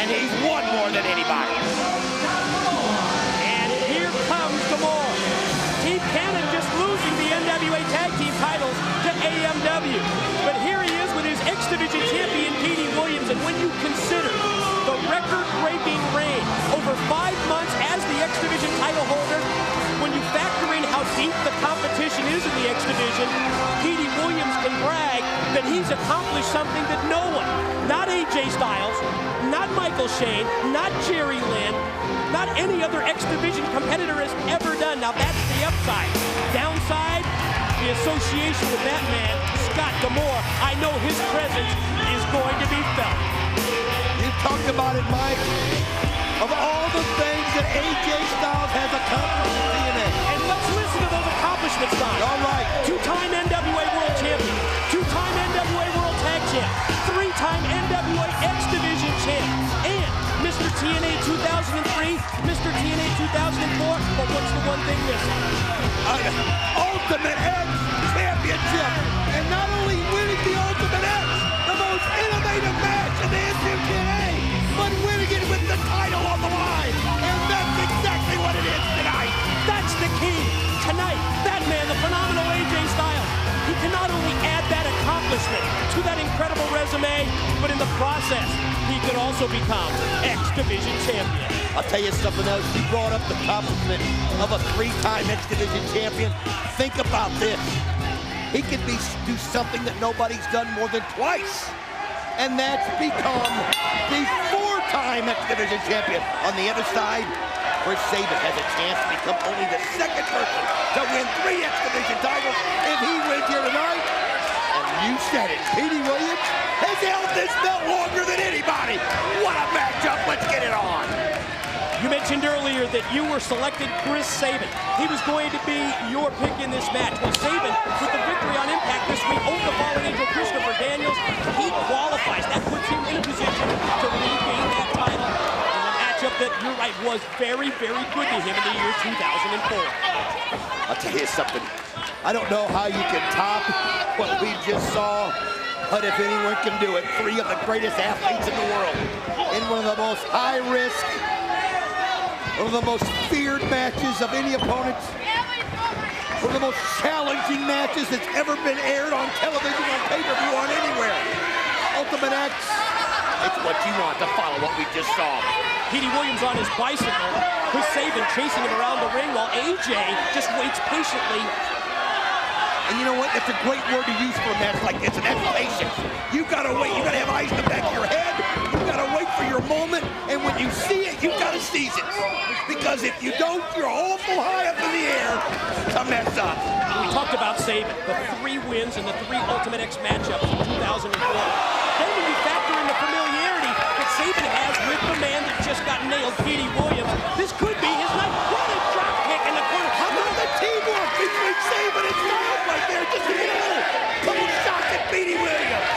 and he's won more than anybody. And here comes D'Amore. Team Cannon just losing the NWA Tag Team titles to AMW. But here he is with his X Division champion, Petey Williams. And when you consider the record-breaking reign over 5 months as the X Division title holder, when you factor in how deep the competition is in the X Division, Petey Williams can brag that he's accomplished something that no one, not AJ Styles, not Michael Shane, not Jerry Lynn, not any other X Division competitor has ever done. Now that's the upside. Downside, the association with that man, Scott D'Amore. I know his presence is going to be felt. You talked about it, Mike. Of all the things that AJ Styles has accomplished in TNA. And let's listen to those accomplishments, Don. All right. 2-time NWA World Champion, 2-time NWA World Tag Champ, 3-time NWA X Division Champ, and Mr. TNA 2003, Mr. TNA 2004, but what's the one thing missing? Ultimate X Championship. And not only winning the Ultimate X, the most innovative match in the history of TNA, but winning it with the title on the line. And that's exactly what it is tonight. That's the key. Tonight, that man, the phenomenal AJ Styles, he can not only add that accomplishment to that incredible resume, but in the process, he could also become X Division champion. I'll tell you something else. You brought up the accomplishment of a 3-time X Division champion. Think about this. He could do something that nobody's done more than twice. And that's become the 4-time X Division champion. On the other side, Chris Sabin has a chance to become only the 2nd person to win 3 X Division titles if he wins here tonight. And you said it, Petey Williams has held this belt longer than anybody. What a matchup, let's get it on. You mentioned earlier that you were selected Chris Sabin. He was going to be your pick in this match. Well, Sabin, with the victory on Impact this week over the Fallen Angel Christopher Daniels, he qualifies. That puts him in a position to regain that title in a matchup that, you're right, was very, very good to him in the year 2004. I'll tell you something. I don't know how you can top what we just saw, but if anyone can do it, 3 of the greatest athletes in the world in one of the most high-risk, one of the most feared matches of any opponent, one of the most challenging matches that's ever been aired on television, on pay-per-view, on anywhere. Ultimate X, it's what you want to follow what we just saw. Petey Williams on his bicycle, Chris Sabin chasing him around the ring while AJ just waits patiently. And you know what? That's a great word to use for a match like this, and that's patience. You gotta wait. You gotta have eyes in the back of your head. You gotta wait for your moment, and when you see it, you gotta seize it. Because if you don't, you're awful high up in the air to mess up. We talked about Sabin, the 3 wins in the 3 Ultimate X matchups in 2004. Then when you factor in the familiarity that Sabin has with the man that just got nailed, Petey Williams, this could be his night. What a drop kick in the corner. How about the teamwork between Sabin and Styles right there? Just a little couple shots at Petey Williams.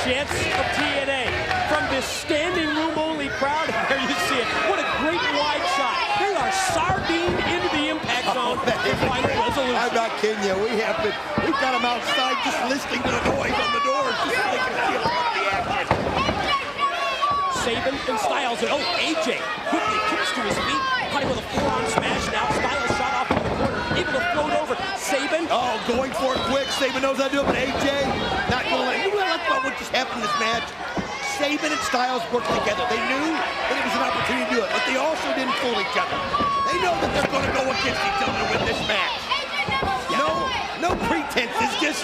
Chance of TNA from this standing room only crowd. There you see it. What a great wide shot. They are sardined into the impact zone for final resolution. I'm not kidding you. We've got them outside just listening to the noise on the doors just so they can feel the action. Sabin and Styles, and oh, AJ quickly kicks to his feet, caught him with a forearm smash. Now Styles shot off in the corner, able to float over. Sabin. Oh, going for it quick. Sabin knows how to do it, but AJ not going to let it. You realize what just happened in this match? Sabin and Styles worked together. They knew that it was an opportunity to do it, but they also didn't fool each other. They know that they're going to go against each other to win this match. No pretenses, just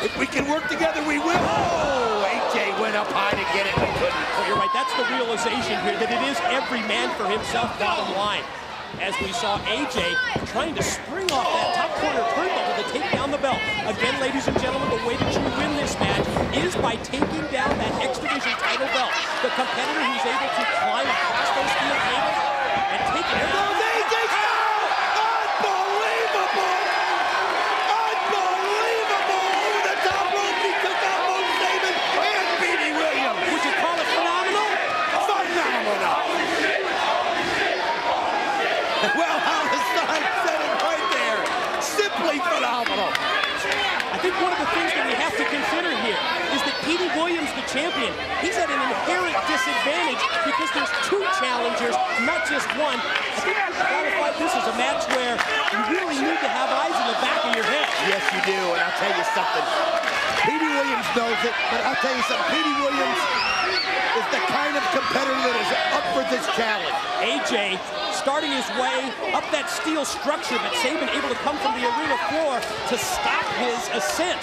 if we can work together, we will. Oh, AJ went up high to get it, but couldn't. Well, you're right. That's the realization here, that it is every man for himself, bottom line. As we saw AJ trying to spring off that top corner turnbuckle to take down the belt. Again, ladies and gentlemen, the way that you win this match is by taking down that X Division title belt. The competitor who's able to climb across those steel cables and take it. There goes AJ Styles! Unbelievable! Unbelievable! Over the top rope, he took out both Sabin and Petey Williams. Would you call it phenomenal? Phenomenal! Well, Hollistein said it right there. Simply phenomenal. I think one of the things that we have to consider here is that Petey Williams, the champion, win. He's at an inherent disadvantage because there's two challengers, not just one. I think you qualify this as a match where you really need to have eyes in the back of your head. Yes, you do, and I'll tell you something. Petey Williams knows it, but I'll tell you something. Petey Williams is the kind of competitor that is up for this challenge. AJ starting his way up that steel structure, but Sabin able to come from the arena floor to stop his ascent.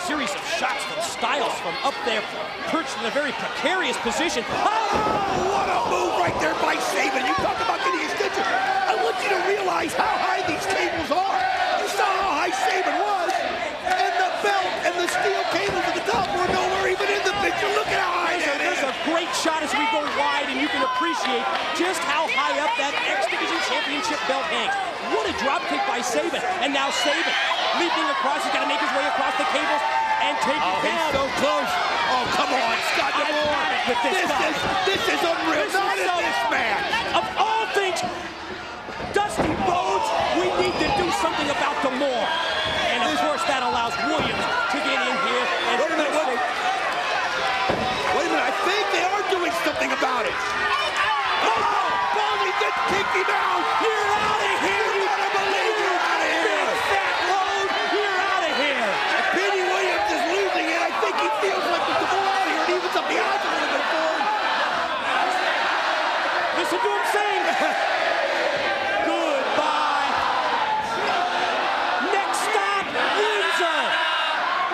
Series of shots from Styles from up there, perched in a very precarious position. Oh, what a move right there by Sabin. You talk about getting extension. I want you to realize how high these cables are. You saw how high Sabin was, and the belt and the steel cables at the top were nowhere even in the picture. Look at how high that is. There's a great shot as we go wide, and you can appreciate just how high up that X Division Championship belt hangs. What a drop kick by Sabin, and now Sabin leaping across. He's got to make his way across the cables and take it down. He's so close. Oh, come on, Scott D'Amore. This is unreal. Not in this match. Of all things, Dusty Rhodes, we need to do something about D'Amore. And of course, that allows Williams to get in here. And wait a minute. I think they are doing something about it. Oh, Baldy just kicked him out. You're out of here. You gotta believe you're out of here. Big fat Rhodes, you're out of here. Petey Williams is losing it. I think he feels like with D'Amore out here, and evens up the odds a little bit for him. Listen to him saying, goodbye. Next stop, Windsor.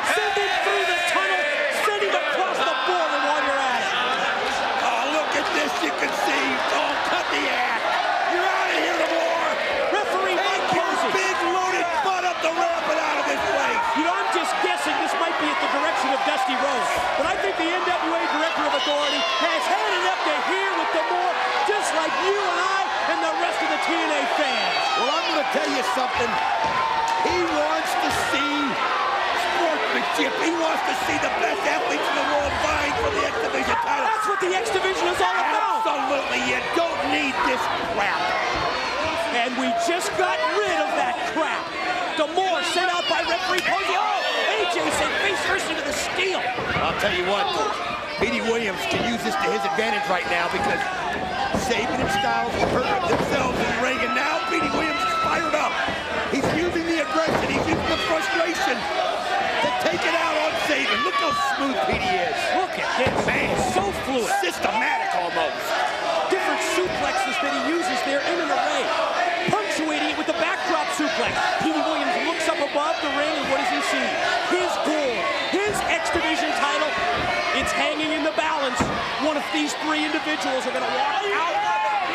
Send him through the tunnel. Send him across the border while you're at it. Oh, look at this. You can see. Oh, cut the act. You're out of here, D'Amore. Referee Mike Posey. Big loaded butt up the ramp and out of this place. You know, I'm just guessing this might be at the direction of Dusty Rhodes, but I think the NWA Director of Authority has had it up to here with D'Amore, just like you and I and the rest of the TNA fans. Well, I'm going to tell you something. He wants to see sportsmanship. He wants to see the best athletes in the world vying for the X Division title. That's what the X Division is all about. Absolutely. You don't need this crap. And we just got rid of that crap. D'Amore sent out by referee Posey. Oh, AJ said face first into the steel. I'll tell you what, Petey Williams can use this to his advantage right now because Sabin and Styles hurt themselves in the ring, and now Petey Williams is fired up. He's using the aggression. He's using the frustration to take it out on Sabin. Look how smooth Petey is. Look at this. Man, So fluid. Systematic almost. Different suplexes that he uses there in an array. Punctuating it with the backdrop suplex. Petey Williams looks up above the ring, and what does he see? His goal, his X Division title. It's hanging in the balance. One of these three individuals are going to walk out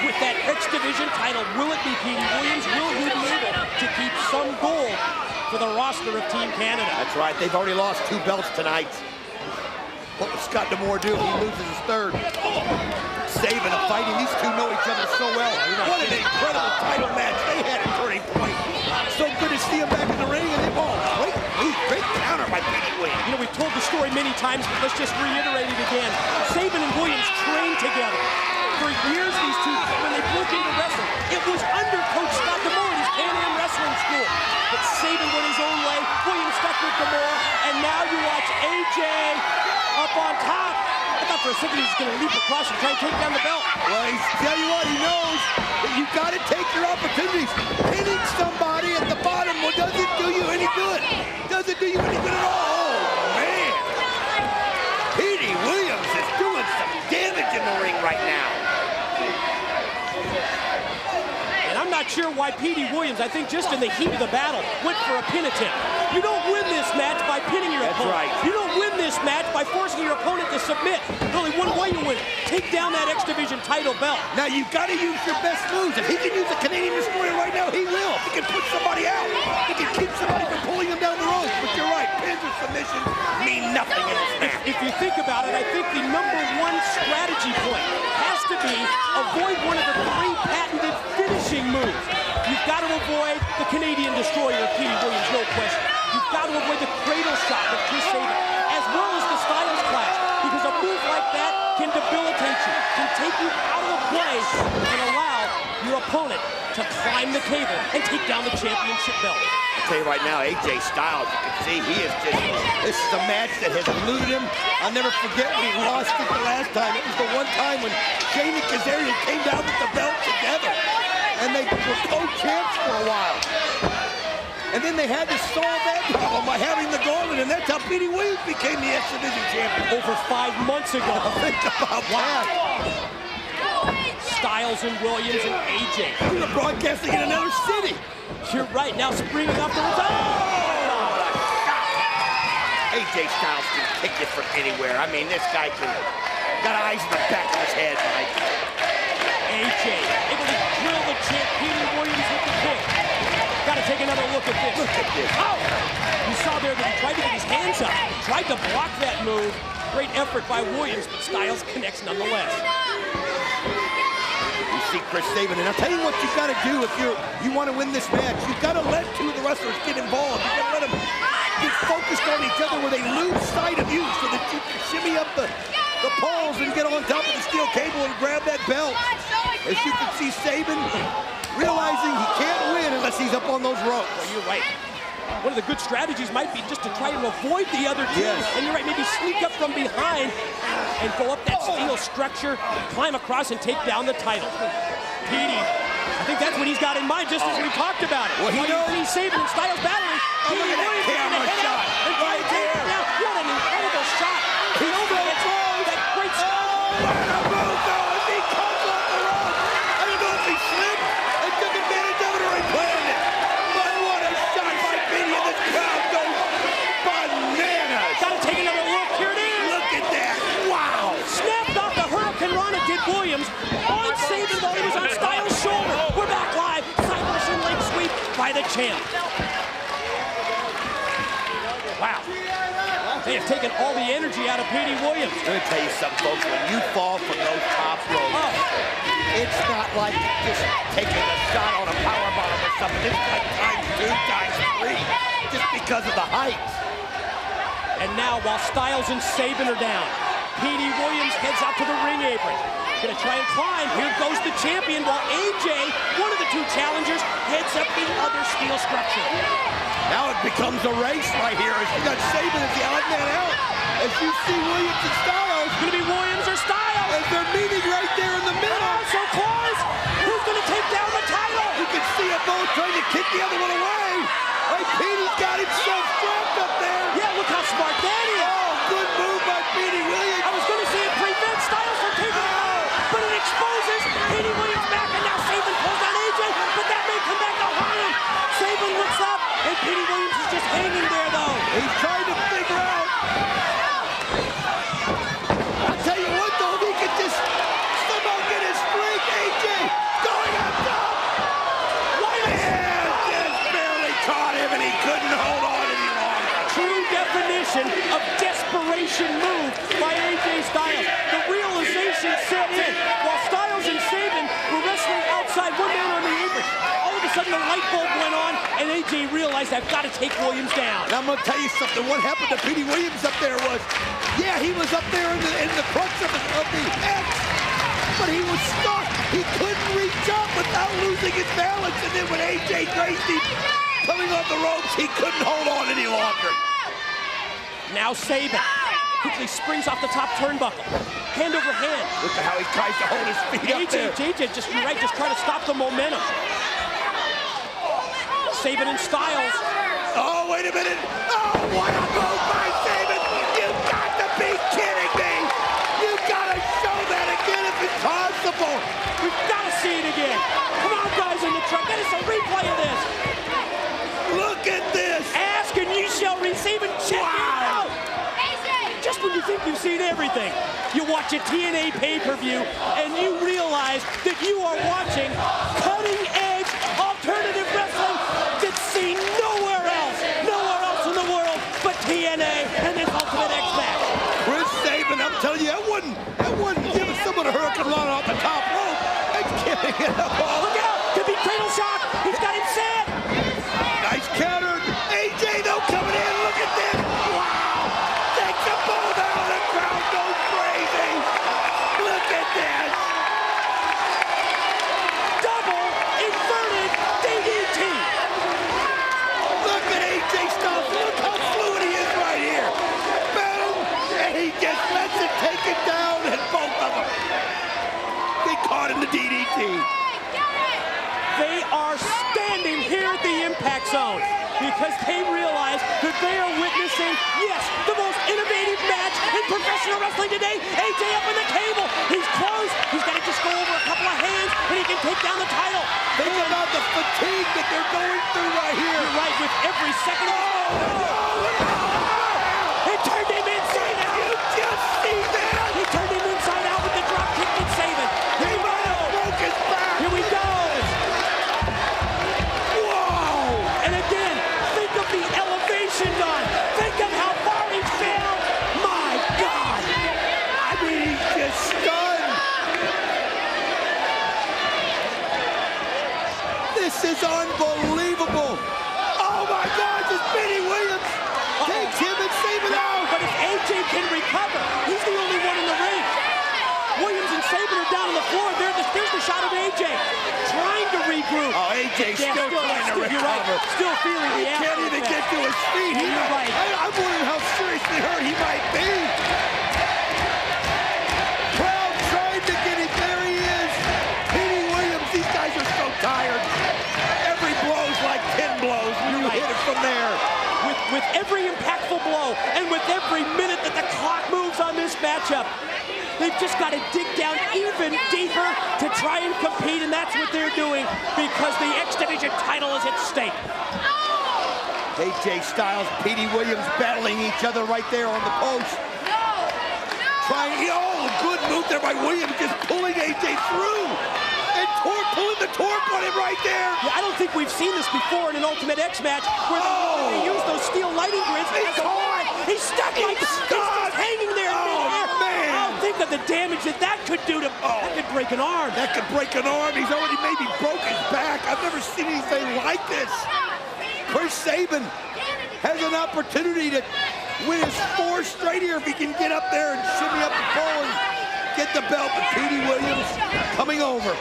with that X Division title. Will it be Petey Williams? Will he be able to keep some gold for the roster of Team Canada? That's right. They've already lost 2 belts tonight. What would Scott D'Amore do if he loses his third? Sabin and fighting. These two know each other so well. What an incredible title match they had at Turning Point. So good to see them back in the ring. And great counter by Petey Williams. You know, we've told the story many times, but let's just reiterate it again. Sabin and Williams trained together. For years, these two, when they broke into wrestling, it was under Coach Scott D'Amore at his Pan Am Wrestling School. But Sabin went his own way, Williams stuck with D'Amore, and now you watch AJ up on top. I thought for a second he was going to leap across and try and take down the belt. Well, tell you what, he knows that you've got to take your opportunities. Hitting somebody at the bottom doesn't do you any good. Doesn't do you any good at all. Oh, man. Petey Williams is doing some damage in the ring right now. And I'm not sure why Petey Williams, I think just in the heat of the battle, went for a pin attempt. You don't win this match by pinning your opponent. That's right. You don't win this match by forcing your opponent to submit. There's only one way you win. Take down that X Division title belt. Now, you've got to use your best moves. If he can use a Canadian Destroyer right now, he will. He can put somebody out. He can keep somebody from pulling him down the road. But you're right, pins or submissions mean nothing in this match. If you think about it, I think the #1 strategy point has to be avoid one of the 3 patented finishing moves. You've got to avoid the Canadian Destroyer of Petey Williams, no question. You've got to avoid the cradle shot with Chris Sabin, as well as the Styles Clash, because a move like that can debilitate you, can take you out of the play and allow your opponent to climb the cable and take down the championship belt. I'll tell you right now, AJ Styles, you can see he is just, this is a match that has eluded him. I'll never forget when he lost it the last time. It was the one time when Shane and Kazarian came down with the belt together. And they were co-champs for a while. And then they had to solve that problem by having the gauntlet, and that's how Petey Williams became the X Division champion. Over 5 months ago. Think about that. Styles and Williams and AJ. We were broadcasting in another city. You're right, now springing up the AJ Styles can kick it from anywhere. I mean, this guy got eyes in the back of his head, Mike. AJ able to drill the champ Petey Williams with the kick. Got to take another look at this. Look at this. Oh! You saw there that he tried to get his hands up. Tried to block that move. Great effort by Williams, but Styles connects nonetheless. You see Chris Sabin, and I'll tell you what you've got to do if you want to win this match. You've got to let two of the wrestlers get involved. You've got to let them get focused on each other where they lose sight of you so that you can shimmy up the poles and get on top of the steel cable and grab that belt. As you can see Sabin realizing he can't win unless he's up on those ropes. Well, you're right. One of the good strategies might be just to try to avoid the other two. Yes. And you're right, maybe sneak up from behind and go up that steel structure, climb across and take down the title. Petey, I think that's what he's got in mind, just as we talked about it. Well, he knows. He's saving and Styles battling. Look at that camera shot right there. Now, what an incredible shot. He's so close. That great shot. Williams on Sabin while he was on Styles' shoulder. We're back live. Cyber leg sweep by the champ. Wow. They have taken all the energy out of Petey Williams. Let me tell you something, folks. When you fall from those top ropes, it's not like just taking a shot on a power bottom or something. It's like times 2, times 3, just because of the height. And now, while Styles and Sabin are down, Petey Williams heads out to the ring apron. Gonna try and climb. Here goes the champion, while AJ, one of the two challengers, heads up the other steel structure. Now it becomes a race right here as you got Sabin as the odd man out. As you see Williams and Styles. It's gonna be Williams or Styles. As they're meeting right there in the middle. Oh, so close. Who's gonna take down the title? You can see them both trying to kick the other one away. Right, Petey's got himself trapped up there. Yeah, look how smart that is. Oh, good move by Petey Williams. I was gonna say it prevents Styles from taking it out, but it exposes Petey Williams back, and now Sabin pulls on AJ, but that may come back to haunt him. Sabin looks up, and Petey Williams is just hanging there, though. He's trying to figure out. I'll tell you what, though, if he could just somehow get his strength, AJ going on top. Yeah, just barely caught him, and he couldn't hold on any longer. True definition of desperation move by AJ Styles. The realization set in. While Styles and Sabin were wrestling outside, one man on the apron, all of a sudden the light bulb went on, and AJ realized, I've got to take Williams down. Now I'm going to tell you something. What happened to Petey Williams up there was, yeah, he was up there in the crux of the X, but he was stuck. He couldn't reach up without losing his balance, and then when AJ grazed him coming off the ropes, he couldn't hold on any longer. Now Sabin quickly springs off the top turnbuckle. Hand over hand. Look at how he tries to hold his feet up there. AJ, just you're right, just try to stop the momentum. Sabin and Styles. Oh, wait a minute. Oh, what a move by Sabin. You've got to be kidding me. You've got to show that again if it's possible. We've got to see it again. Come on, guys in the truck. Get us a replay of this. Look at this. Ask and you shall receive, and check it out. Just when you think you've seen everything, you watch a TNA pay-per-view and you realize that you are watching cutting-edge alternative wrestling that's seen nowhere else in the world but TNA and this Ultimate X match. Chris Sabin, I'm telling you, that wouldn't give someone a hurricane run off the top rope. It's giving it up. Look out! Could be cradle shock. He's got him set. Nice counter. AJ though coming in. Look at this. Wow! Takes the ball down. The crowd goes crazy. Look at this. Double inverted because they realize that they are witnessing, yes, the most innovative match in professional wrestling today. AJ up in the cable. He's close. He's got to just go over a couple of hands, and he can take down the title. Think about the fatigue that they're going through right here. You're right, with every second. He turned him inside out. You just see that? He turned him inside out with the drop kick and saving. He might have broke his back. Here we go. Whoa! And again, think of the elevation done. Think of how far he fell. My God. I mean, he's just stunned. This is unbelievable. Oh my God, it's Petey Williams. Takes him and saves it out. But if AJ can recover, he's the only one in the ring. Williams and Saban are down on the floor. There's the shot of AJ trying to regroup. Oh, AJ still trying to recover. You're right. Still feeling the He can't even get to his feet. You're right. I'm wondering how seriously hurt he might be. Crowd trying to get him. There he is. Petey Williams. These guys are so tired. Every blow's like 10 blows when you hit it from there. With every impactful blow and with every minute that the clock moves on this matchup, they've just got to dig down even deeper to try and compete, and that's what they're doing because the X Division title is at stake. AJ Styles, Petey Williams battling each other right there on the post. Trying, oh, good move there by Williams, just pulling AJ through. And pulling the torque on him right there. Yeah, I don't think we've seen this before in an Ultimate X match where they use those steel lighting grids as a wire. He's stuck like he's just hanging there in midair. Man. Oh, think of the damage that could do to that could break an arm. That could break an arm. He's already maybe broke his back. I've never seen anything like this. Chris Sabin has an opportunity to win his 4th straight here if he can get up there and shimmy up the pole and get the belt. But Petey Williams coming over.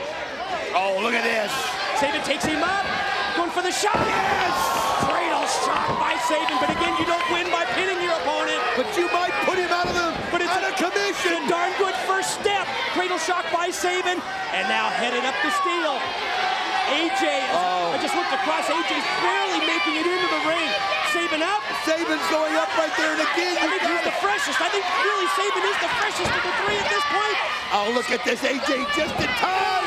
Oh, look at this. Sabin takes him up, going for the shot. Yes! Cradle shot by Sabin, but again, you don't win by pinning your opponent. But you might put him out of commission. A darn good first step. Cradle shot by Sabin, and now headed up the steel. AJ, I just looked across, AJ's barely making it into the ring. Sabin up. Sabin's going up right there, and again, I think he's the freshest. I think really Sabin is the freshest of the 3 at this point. Oh, look at this, AJ just in time.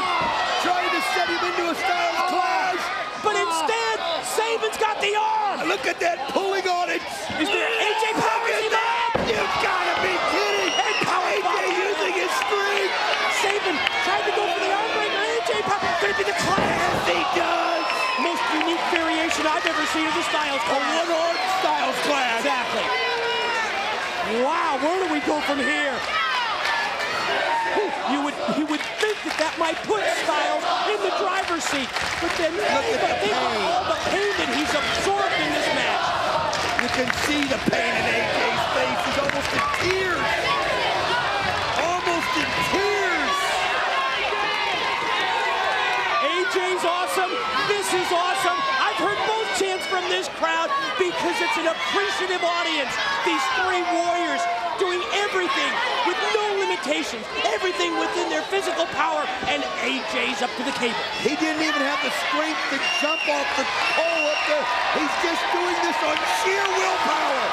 Trying to set him into a Styles clash. But instead, Sabin's got the arm. Look at that, pulling on it. Is there AJ powers him up? You've got to be kidding. And AJ using his strength. Sabin tried to go for the arm breaker. AJ going to be the clash. Yes, he does. Most unique variation I've ever seen of the Styles clash. A one-arm Styles clash. Exactly. Wow, where do we go from here? You would think that might put Styles in the driver's seat, but then think of all the pain that he's absorbed in this match. You can see the pain in AJ's face. He's almost in tears. Almost in tears. AJ's awesome. This is awesome. I've heard both chants from this crowd because it's an appreciative audience. These 3 warriors doing everything with no limitations, everything within their physical power, and AJ's up to the cable. He didn't even have the strength to jump off the pole up there. He's just doing this on sheer willpower.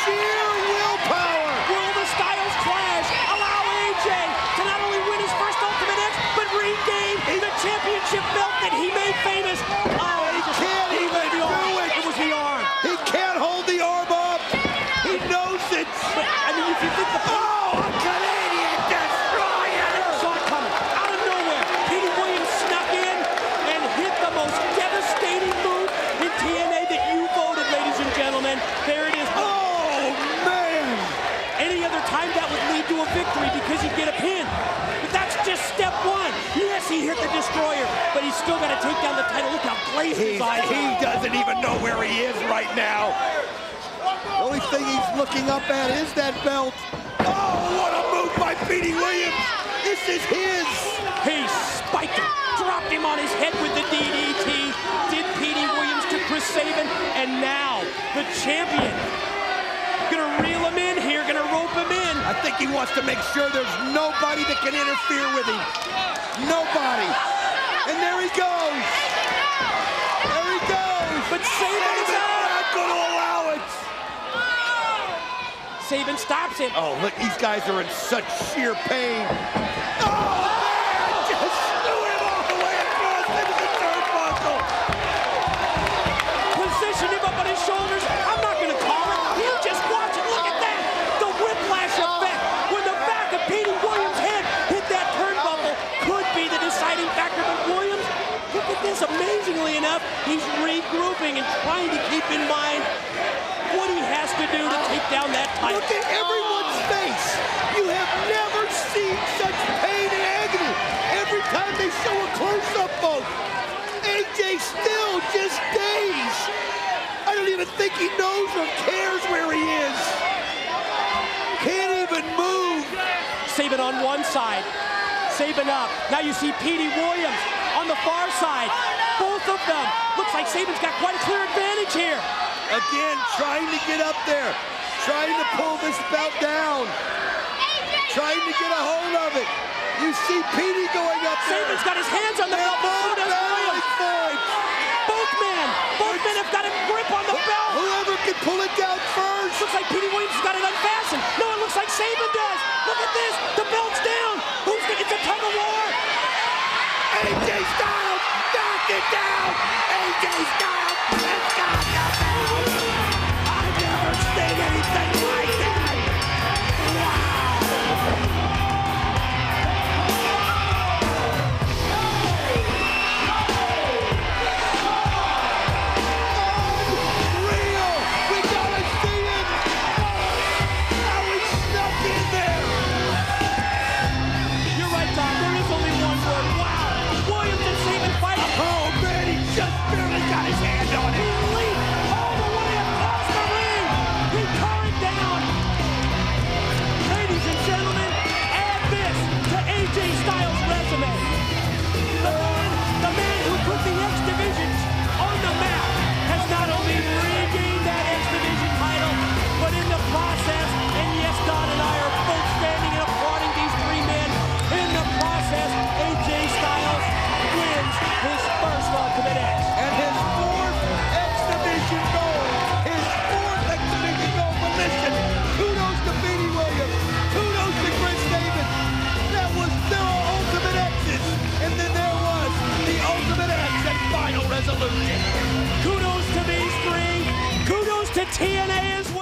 Sheer willpower. Will the Styles clash allow AJ to not only win his first Ultimate X, but regain the championship belt that he made famous? Oh, he can't even do it. It was the arm. He can't hold the arm up. He knows it. But, I mean, if you think the... Oh, a Canadian destroyer! Saw it coming. Out of nowhere, Petey Williams snuck in and hit the most devastating move in TNA that you voted, ladies and gentlemen. There it is. Oh, man! Any other time that would lead to a victory because you'd get a pin. But that's just step 1. Yes, he hit the destroyer, but he's still got to take down the title. Look how blazed his eyes are. He doesn't even know where he is right now. The only thing he's looking up at is that belt. Oh, what a move by Petey Williams. This is his. He spiked him, dropped him on his head with the DDT. Did Petey Williams to Chris Sabin, and now the champion. Gonna reel him in here, gonna rope him in. I think he wants to make sure there's nobody that can interfere with him. Nobody. And there he goes. There he goes. But Saban is out. Not going to allow it. Saban stops him. Oh, look, these guys are in such sheer pain. Oh, man, just threw him all the way across into the turnbuckle. Position him up on his shoulders. I'm not going to call it. You just watch it. Look at that. The whiplash effect. When the back of Petey Williams' head hit that turnbuckle could be the deciding factor. But Williams, look at this. Amazingly enough, he's regrouping and trying to keep in mind what he has to do to take down that title. Look at everyone's face. You have never seen such pain and agony. Every time they show a close-up, folks, AJ still just dazed. I don't even think he knows or cares where he is. Can't even move. Saban on one side. Saban up. Now you see Petey Williams on the far side. Both of them. Looks like Saban's got quite a clear advantage here. Again, trying to get up there. Trying to pull this belt down. Trying to get a hold of it. You see Petey going up there. Saban's got his hands on the belt. Both men have got a grip on the belt. Whoever can pull it down first. Looks like Petey Williams has got it unfastened. No, it looks like Saban does. Look at this. The belt's down. Who's gonna? It's a tug of war. AJ Styles, knock it down. AJ Styles, let's go. I've never seen anything like that. Kudos to these three. Kudos to TNA as well.